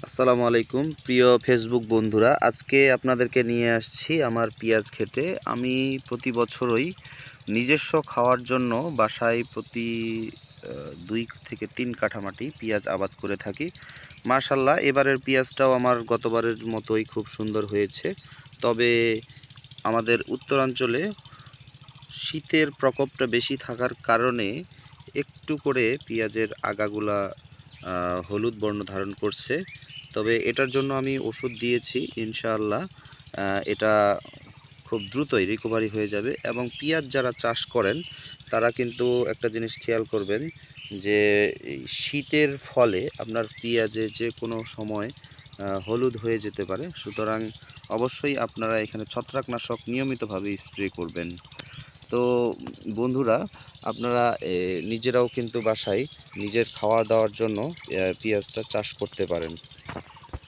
আসসালামু আলাইকুম প্রিয় ফেসবুক বন্ধুরা, আজকে আপনাদেরকে নিয়ে আসছি আমার পেঁয়াজ খেতে। আমি প্রতি বছরই নিজস্ব খাওয়ার জন্য বাসায় প্রতি 2 থেকে 3 কাঠা মাটি পেঁয়াজ আবাদ করে থাকি। মাশাআল্লাহ, এবারের পেঁয়াজটাও আমার গতবারের মতোই খুব সুন্দর হয়েছে। তবে আমাদের উত্তরাঞ্চলে শীতের প্রকোপটা বেশি থাকার কারণে একটু করে পেঁয়াজের আগাগুলা হলুদ বর্ণ ধারণ করছে। তবে এটার জন্য আমি ওষুধ দিয়েছি, ইনশাআল্লাহ এটা খুব দ্রুতই রিকভারি হয়ে যাবে। এবং পেঁয়াজ যারা চাষ করেন তারা কিন্তু একটা জিনিস খেয়াল করবেন যে এই শীতের ফলে আপনার পেঁয়াজে যে কোনো সময় হলুদ হয়ে যেতে পারে। সুতরাং অবশ্যই আপনারা এখানে ছত্রাকনাশক নিয়মিতভাবে স্প্রে করবেন। তো বন্ধুরা, আপনারা নিজেরাও কিন্তু বাসায় নিজের খাওয়া দাওয়ার জন্য পেঁয়াজটা চাষ করতে পারেন।